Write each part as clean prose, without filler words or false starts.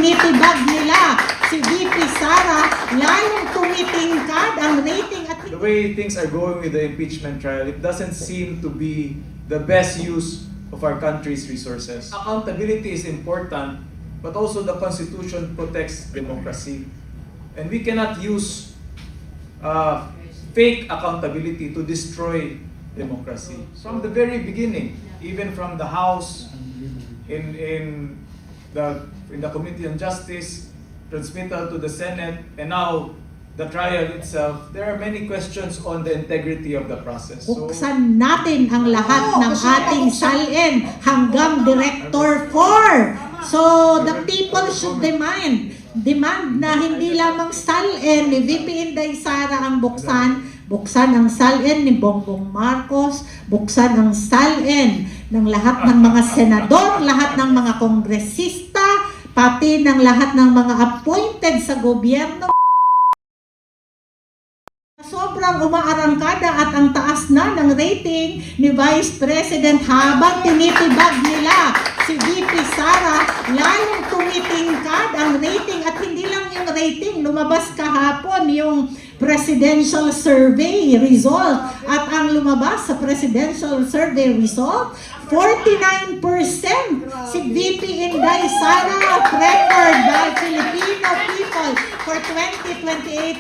tinitibag nila si VP Sara, lalong tumitingkad ang rating at The way things are going with the impeachment trial, it doesn't seem to be the best use of our country's resources. Accountability is important, but also the Constitution protects democracy. And we cannot use fake accountability to destroy democracy. From the very beginning, even from the House, in the Committee on Justice, transmittal to the Senate, and now the trial itself, there are many questions on the integrity of the process. buksan natin ang lahat ng ating salin hanggang Director 4. So, the people should demand na hindi lamang salin ni VP Inday Sara ang buksan ang salin ni Bongbong Marcos, buksan ang salin ng lahat ng mga senador, lahat ng mga kongresista, pati ng lahat ng mga appointed sa gobyerno. Sobrang umaarangkada at ang taas na ng rating ni Vice President habang tinitibag nila si VP Sara, lalong tumitingkad ang rating at hindi lang yung rating, lumabas kahapon yung presidential survey result at ang lumabas sa presidential survey result, 49% si VP Inday Sara of record by Filipino people for 2028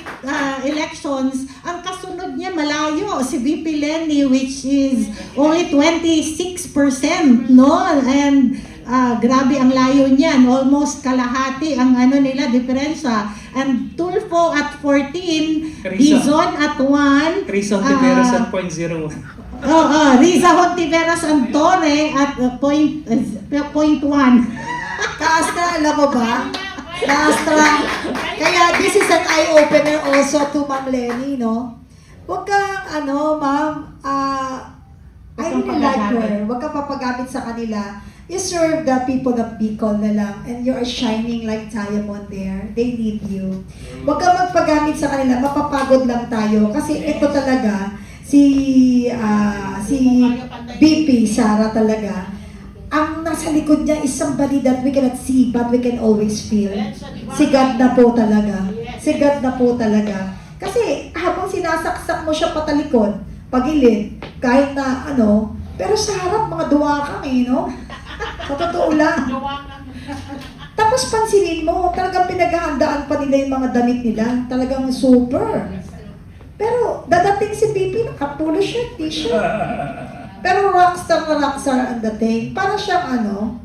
elections. Ang kasunod niya malayo, si VP Lenny, which is only 26%, no? And grabe ang layo niyan, almost kalahati ang nila diferensya. And Tulfo at 14, Dizon at 1, Rizal Tiveros at 0.01. Riza Hontiveros and Torre at point 1. Kaastra, alam mo ba? Kaastra. Kaya this is an eye-opener also to Ma'am Lenny, no? Huwag kang, ma'am, I really like her. Huwag kang papagamit sa kanila. You serve the people of Bicol na lang and you are shining like diamond there. They need you. Huwag kang magpagamit sa kanila. Mapapagod lang tayo. Kasi ito talaga, si VP Sara talaga, ang nasa likod niya is somebody that we cannot see but we can always feel. Si God na po talaga. Si God na po talaga. Kasi habang sinasaksak mo siya patalikod, pagilid, kahit na pero sa harap mga duwakang no? Sa totoo lang. Tapos pansinin mo, talagang pinaghahandaan pa nila yung mga damit nila. Talagang super. Pero dadating si VP, naka-polo shirt, t-shirt. Pero rockstar na rockstar ang dating. Para siyang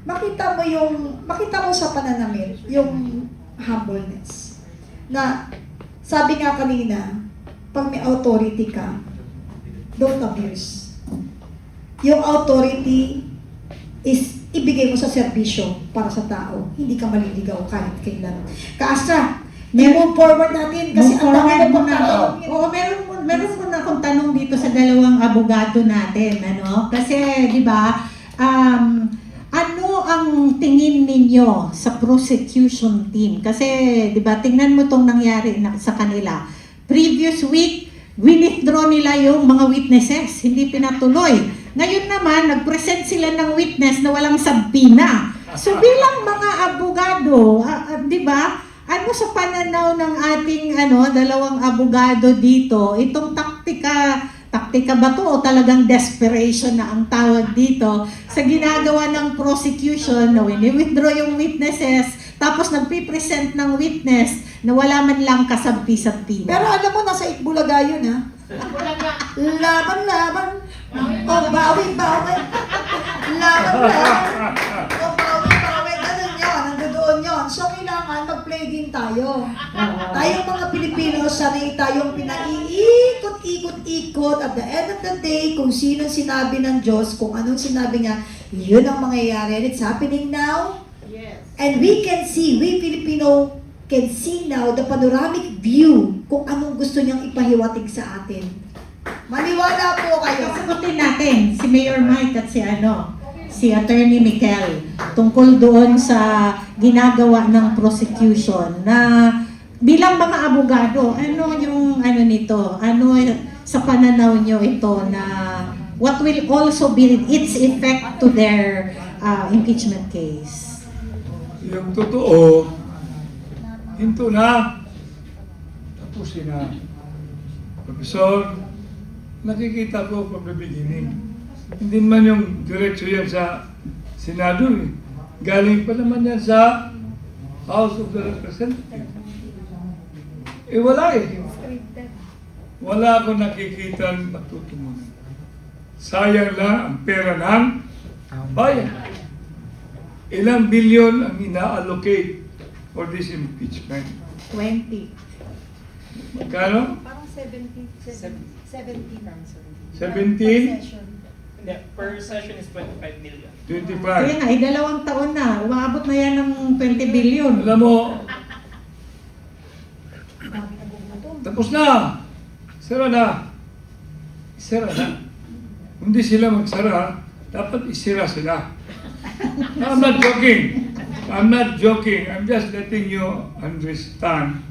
makita mo sa pananamit, yung humbleness. Na, sabi nga kanina, pag may authority ka, don't abuse. Yung authority is ibigay mo sa serbisyo para sa tao. Hindi ka maliligaw kahit kailan. Kaastra, move forward natin kasi ang dami mo pang tanong. Oo, meron muna akong tanong dito sa dalawang abogado natin, Kasi, di ba, ano ang tingin ninyo sa prosecution team? Kasi, di ba, tingnan mo tong nangyari sa kanila. Previous week, withdraw nila yung mga witnesses, hindi pinatuloy. Ngayon naman, nag-present sila ng witness na walang sabina. So, bilang mga abogado, di ba, sa pananaw ng ating dalawang abogado dito, itong taktika ba to o talagang desperation na ang tawag dito sa ginagawa ng prosecution na wini-withdraw yung witnesses tapos nagpipresent ng witness na wala man lang kasabi-sabi. Pero alam mo, nasa Itbulaga yun, ha? Laban-laban. O bawi-bawi. Laban-laban. O bawi-bawi. Ganun yun. Nandoon yun. So, kailangan mag-play din tayo. Tayong mga Pilipino, sanay tayong pinaiikot-ikot-ikot. At the end of the day, kung sino sinabi ng Diyos, kung anong sinabi niya, yun ang mangyayari. And it's happening now. Yes. And we can see, we Filipino can see now the panoramic view kung anong gusto niyang ipahiwatig sa atin. Maniwala po kayo. Sagutin natin si Mayor Mike at si Attorney Mikel tungkol doon sa ginagawa ng prosecution na bilang mga abogado, ano yung nito? Ano sa pananaw nyo ito na what will also be its effect to their impeachment case? yung totoo, hinto na. Tapusin na. Professor, nakikita ko from the beginning. Hindi man yung diretso yan sa Senado eh. Galing pa naman yan sa House of the Representatives. Eh wala eh. Wala akong nakikita ng patutungunan. Sayang lang ang pera ng bayan. Ilang bilyon ang ina-allocate for this impeachment? 20. Magkano? Parang 17 lang. 17? Hindi, per session is 25 million. 25. Kaya nga, 2 taon na. Umaabot na yan ng 20 billion. Alam mo, tapos na. Sira na. Sira na. Hindi sila magsara, dapat isira sila. I'm not joking. I'm not joking. I'm just letting you understand.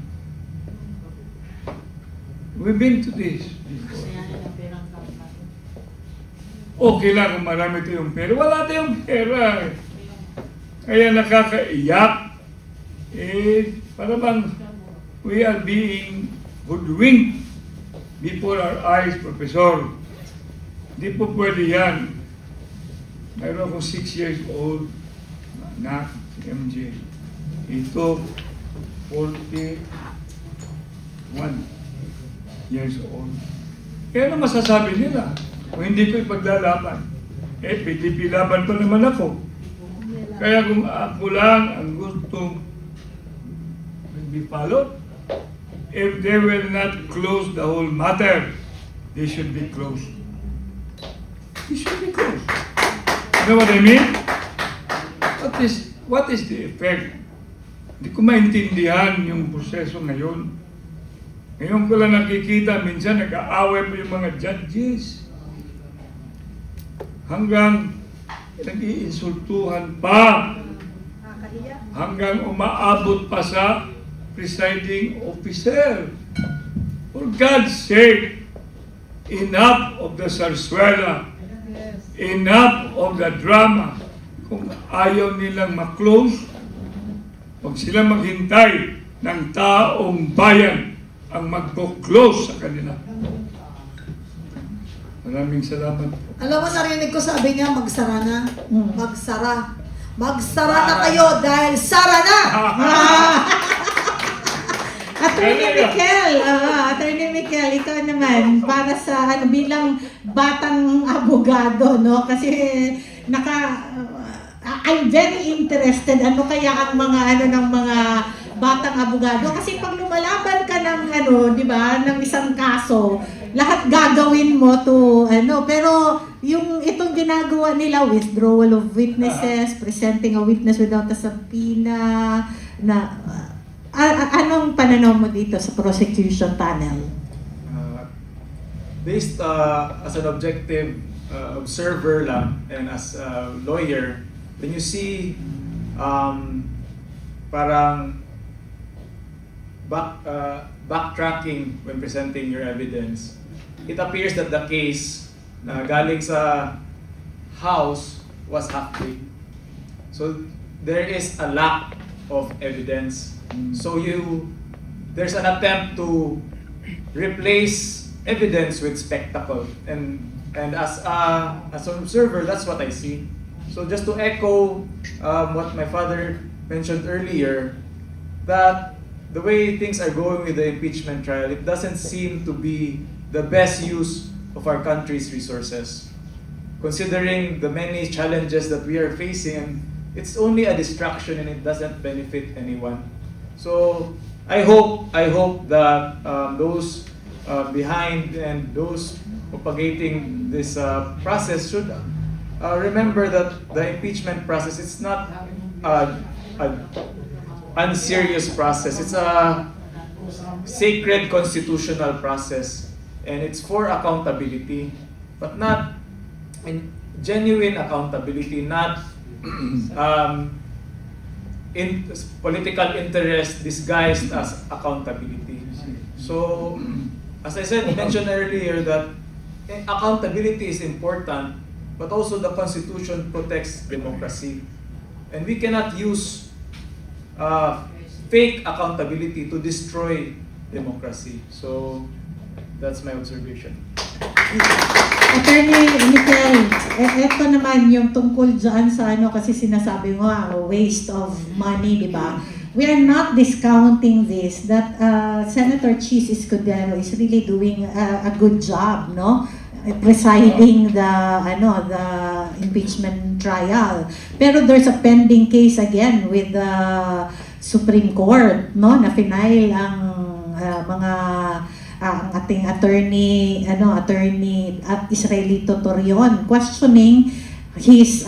We've been to this before. Okay lang kung marami tayong pera. Wala tayong pera. Kaya nakakaiyak. Para bang we are being hoodwinked before our eyes, Professor. Di po pwede yan. Mayroon akong 6 years old na anak, si MJ. Ito, 41 years old. Kaya ano masasabi nila? Kung hindi ko ipaglalaban, PDP laban pa naman ako. Kaya kung ako lang ang gustong be followed, if they will not close the whole matter, they should be closed. They should be closed. You know what I mean? What is the effect? Hindi ko maintindihan yung proseso ngayon. Ngayon ko lang nakikita, minsan nag-aaway pa yung mga judges. Hanggang nag-iinsultuhan pa. Hanggang umaabot pa sa presiding officer. For God's sake, enough of the sarsuela. Enough of the drama. Kung ayaw nilang ma-close, huwag sila maghintay ng taong bayan ang magpo-close sa kanila. Maraming salamat. Alam mo, narinig ko sabi niya, magsara na. Magsara. Magsara na kayo dahil sara na! Attorney Mikel, ikaw naman, para sa bilang batang abogado, no? Kasi I'm very interested ano kaya ang mga ng mga batang abogado kasi pag lumalaban ka ng di ba, ng isang kaso, lahat gagawin mo to pero yung itong ginagawa nila, withdrawal of witnesses, presenting a witness without a subpoena, na anong pananaw mo dito sa prosecution panel? Based as an objective observer lang and as a lawyer, when you see parang backtracking when presenting your evidence, it appears that the case na galing sa House was half-baked. So there is a lack of evidence. So there's an attempt to replace evidence with spectacle, and as an observer, that's what I see. So just to echo what my father mentioned earlier, that the way things are going with the impeachment trial, it doesn't seem to be the best use of our country's resources. Considering the many challenges that we are facing, it's only a distraction and it doesn't benefit anyone. So I hope that those behind and those propagating this process should remember that the impeachment process, it's not an unserious process. It's a sacred constitutional process, and it's for accountability, but not in genuine accountability, not in political interest disguised as accountability. So, as I mentioned earlier, that accountability is important, but also the Constitution protects democracy. And we cannot use fake accountability to destroy democracy. So that's my observation. Attorney Mikel, eto naman yung tungkol dyan sa ano, kasi sinasabi mo, waste of money, di ba? We are not discounting this, that Senator Cheese Escudero is really doing a good job, no? Presiding the impeachment trial. Pero there's a pending case again with the Supreme Court, no? Na final ang mga ang ating attorney at Israelito Torion questioning his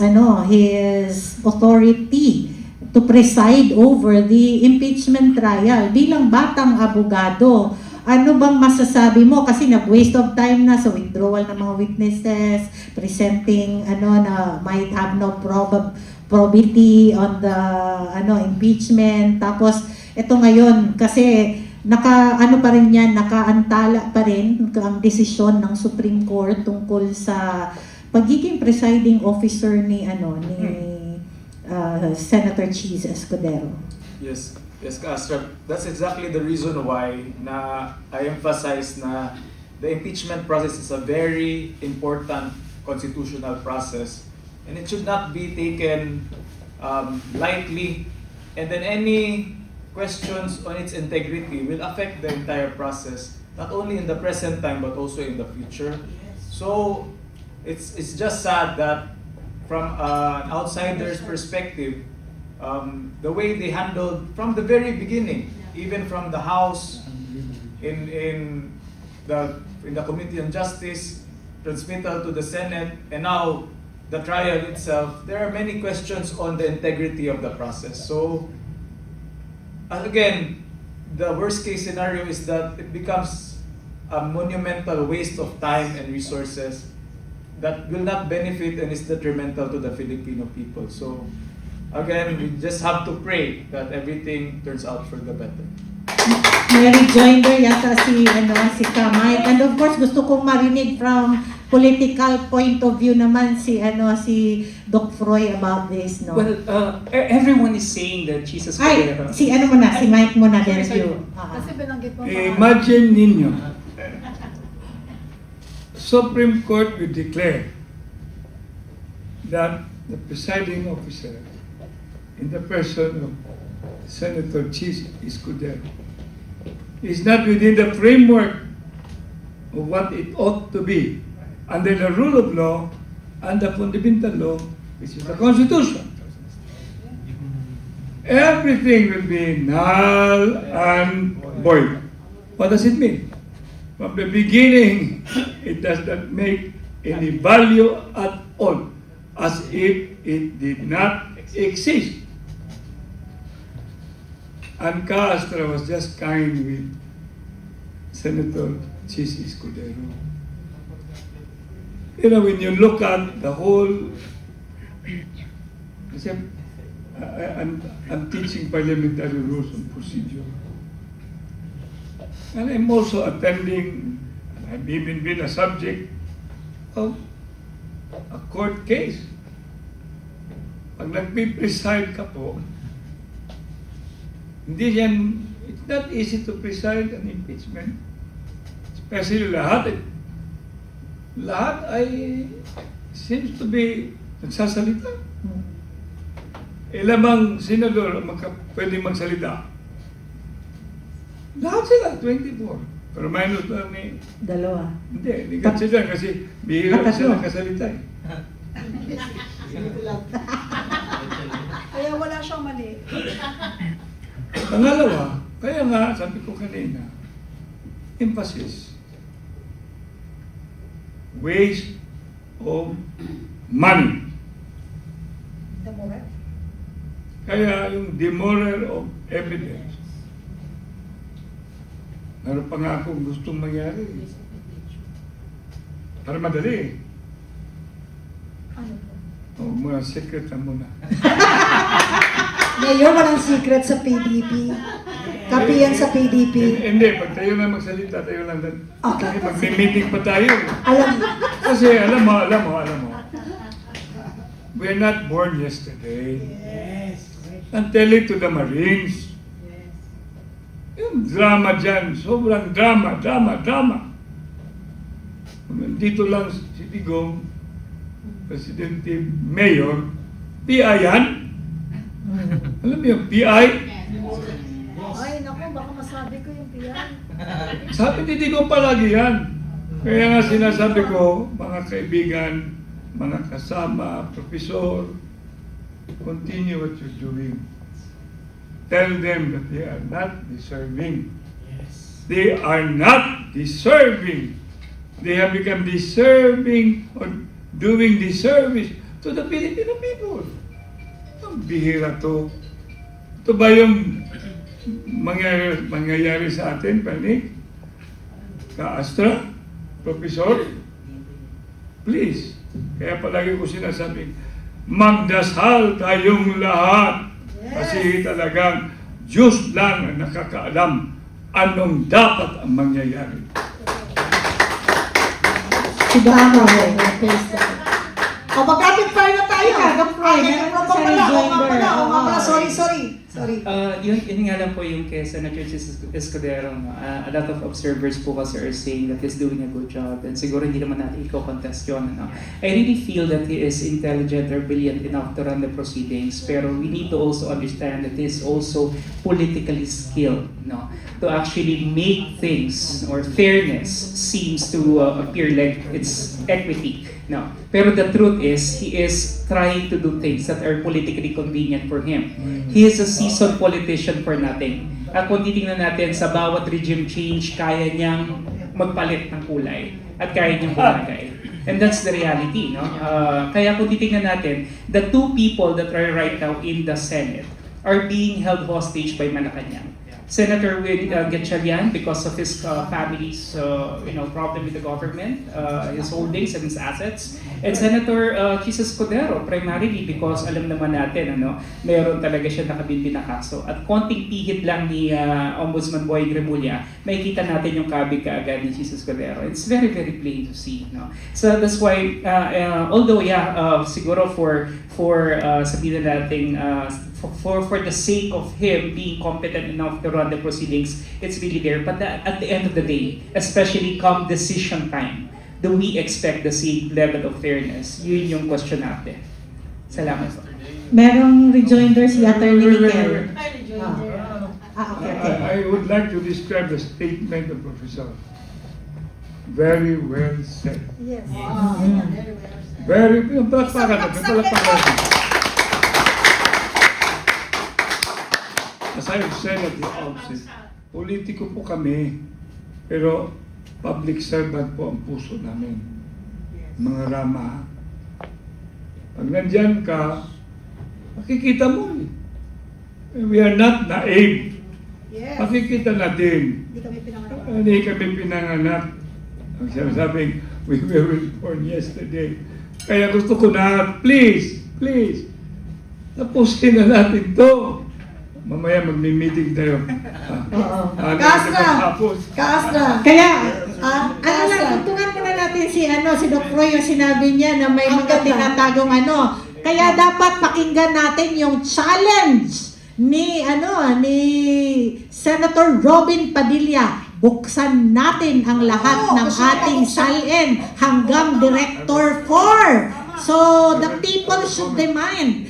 authority to preside over the impeachment trial. Bilang batang abogado, ano bang masasabi mo? Kasi nag-waste of time na sa withdrawal ng mga witnesses, presenting na might have no probability on the impeachment. Tapos ito ngayon kasi nakaantala pa rin ang desisyon ng Supreme Court tungkol sa pagiging presiding officer ni Senator Cheese Escudero. Yes, Astra. That's exactly the reason why I emphasize na the impeachment process is a very important constitutional process, and it should not be taken lightly. And then any questions on its integrity will affect the entire process, not only in the present time but also in the future. So it's just sad that from an outsider's perspective, the way they handled from the very beginning, even from the House, in the Committee on Justice, transmittal to the Senate, and now the trial itself, there are many questions on the integrity of the process. So again, the worst case scenario is that it becomes a monumental waste of time and resources that will not benefit and is detrimental to the Filipino people. So again, we just have to pray that everything turns out for the better. May rejoinder yata si Kamay. And of course, gusto kong marinig from political point of view naman si Doc Froy about this, no? Well, everyone is saying that Jesus Ay, Escudero. si Mike muna, there's Sorry. you. Kasi binanggit mo Imagine ninyo, Supreme Court will declare that the presiding officer in the person of Senator Cheese Escudero is not within the framework of what it ought to be under the rule of law and the fundamental law, which is the Constitution. Everything will be null and void. What does it mean? From the beginning, it does not make any value at all, as if it did not exist. And Castro was just kind with Senator Cheese Escudero. You know, when you look at the whole, I'm teaching parliamentary rules and procedure. And I'm also attending, and I've even been a subject of a court case. Pag nagpipreside ka po, it's not easy to preside an impeachment. Especially lahat ay seems to be nagsasalita. Ilamang senador pwede magsalita. Lahat sila, 24. Pero minus lang ni... Dalawa. Hindi sila kasi bihira sila kasalita eh. Kaya wala siyang mali. Pangalawa, kaya nga, sabi ko kanina, emphasis. Waste of money. Demoral. Kaya yung demurrer of evidence, meron pa nga akong gustong mangyari. Para madali. Ano po? O, mga secret na muna. Mayor, walang secret sa PDP. Kapi yan sa PDP. Hindi, pag tayo lang magsalita, tayo lang din. Okay. Mag-meeting pa tayo. Alam, Kasi alam mo. We're not born yesterday. and tell it to the Marines. Yung drama dyan, sobrang drama. Dito lang si Digong, Presidente, Mayor, PI yan. Alam mo yung PI? Ay, naku, baka masabi ko yung piyan. Sabi ni Digong palagi yan. Kaya nga sinasabi ko, mga kaibigan, mga kasama, profesor, continue what you're doing. Tell them that they are not deserving. They are not deserving. They have become deserving or doing disservice to the Filipino people. Ang bihira to. Ito ba yung mangyayari sa atin, Panik? Ka-Astra? Professor? Please. Kaya palagi ko sinasabing, magdasal tayong lahat. Kasi talagang Diyos lang ang nakakaalam anong dapat ang mangyayari. Tama mo. O, mag-rapid fire na tayo. Rapid fire. Okay, Meron pa sa pala. O nga rejoinder. pala. Sorry. Yun nga lang po yung kay Senator Escudero. A lot of observers po kasi are saying that he's doing a good job. And siguro hindi naman natin i-contest yun. Ano? I really feel that he is intelligent or brilliant enough to run the proceedings. Pero we need to also understand that he is also politically skilled. No? To actually make things or fairness seems to appear like it's equity. No. Pero the truth is, he is trying to do things that are politically convenient for him. He is a seasoned politician for nothing. At kung titingnan natin sa bawat regime change, kaya niyang magpalit ng kulay at kaya niyang bumagay. And that's the reality, no? Kaya kung titingnan natin, the two people that are right now in the Senate are being held hostage by Malacanang. Senator Gatchalian, because of his family's problem with the government, his holdings and his assets, and Senator Jesus Escudero, primarily because alam naman natin, meron talaga siya nakabinbin na kaso. At konting pihit lang ni Ombudsman Boying Remulla, makikita natin yung kabig kaagad ni Jesus Escudero. It's very, very plain to see. No? So that's why, although siguro for sabihin natin, for the sake of him being competent enough to run the proceedings, it's really there. But at the end of the day, especially come decision time, do we expect the same level of fairness? Yun yung question natin. Salamat po. Merong rejoinder si Attorney Wait. Mikel. Okay. I would like to describe the statement of Professor. Very well said. Yes. Very, palakpakan natin. As I said at the outset, politiko po kami, pero public servant po ang puso namin. Mga rama. Pag nandyan ka, makikita mo eh. We are not naive. Yes. Makikita natin. Hindi kami pinanganak. Hindi kami pinanganak. Ang sinasabing, we were born yesterday. Kaya gusto ko na, please, tapusin na natin to. Mamaya magmi-meeting tayo. Kaastra. Kaya, ano lang, tuntungan muna natin si Doc Roy, yung sinabi niya na may Ang mga ganda. tinatagong Kaya dapat pakinggan natin yung challenge ni Senator Robin Padilla. Buksan natin ang lahat ng ating SALN hanggang Director 4. So, the people should demand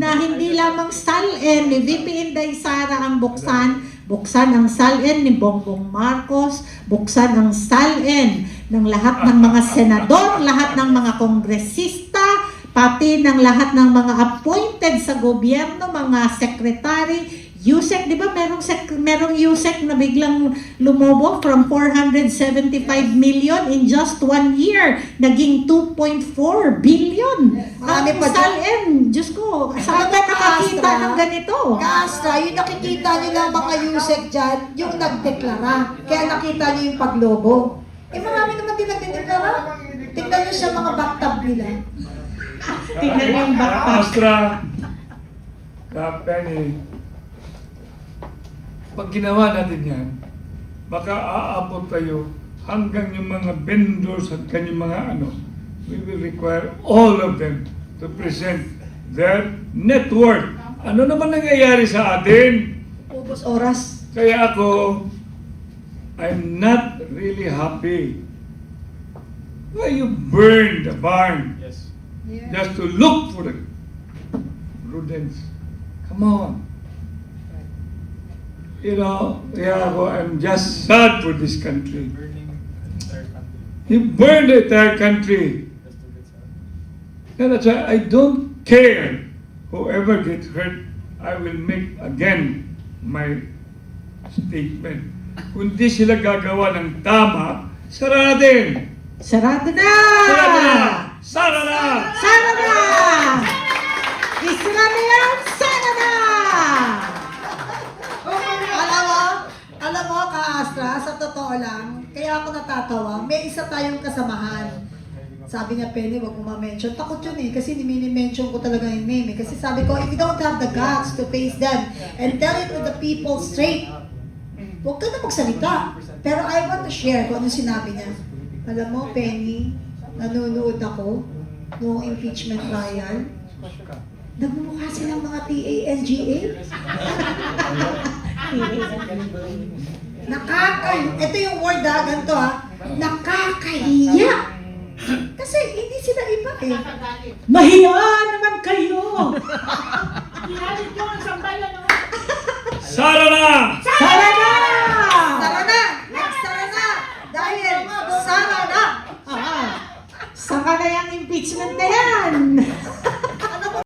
na hindi lamang SALN ni VP Inday Sara ang buksan ang SALN ni Bongbong Marcos, buksan ang SALN ng lahat ng mga senador, lahat ng mga kongresista, pati ng lahat ng mga appointed sa gobyerno, mga secretary, USEC, di ba merong USEC na biglang lumobo from 475 million in just 1 year, naging 2.4 billion. Marami Ang pa dyan. SALN, Diyos ko, saan ka nakakita ng ganito? Kaastra, yung nakikita nyo lang mga USEC dyan, yung nagdeklara. Kaya nakita nyo yung paglobo. Marami naman din nagdeklara. Tingnan nyo siya mga backtab nila. Tingnan yung backpack. Astra, Kapeni, pag ginawa natin yan, baka aabot tayo hanggang yung mga vendors at kanyang mga we will require all of them to present their net worth ano naman nangyayari sa atin? Ubos oras. Kaya ako, I'm not really happy. Why you burn the barn Yes. just to look for the rodents? Come on. You know, yeah, well, I'm just sad for this country. Burning an entire country. You burned the entire country. Just to get started. And that's why I don't care whoever gets hurt. I will make again my statement. Kung di sila gagawa ng tama, sara natin. Sarado na! Sara na! Sara na! Sana na! Isra na yan! Sana na! Alam mo, Ka-Astra, sa totoo lang, kaya ako natatawa, may isa tayong kasamahan. Sabi niya, Penny, wag mo ma-mention. Takot yun eh, kasi mini-mention ko talaga yung name eh. Kasi sabi ko, if you don't have the guts to face them and tell it to the people straight, huwag ka na magsalita. Pero I want to share kung ano sinabi niya. Alam mo, Penny, nanonood ako noong impeachment trial. Nagmumukha silang mga TANGA. Ito yung word ha, ganito ha. Nakakahiya. Kasi hindi sila iba eh. Mahiyaan naman kayo! Sara na! Sana na! Sara na! Sara na! Dahil, sara na! Saka na yung impeachment na yan!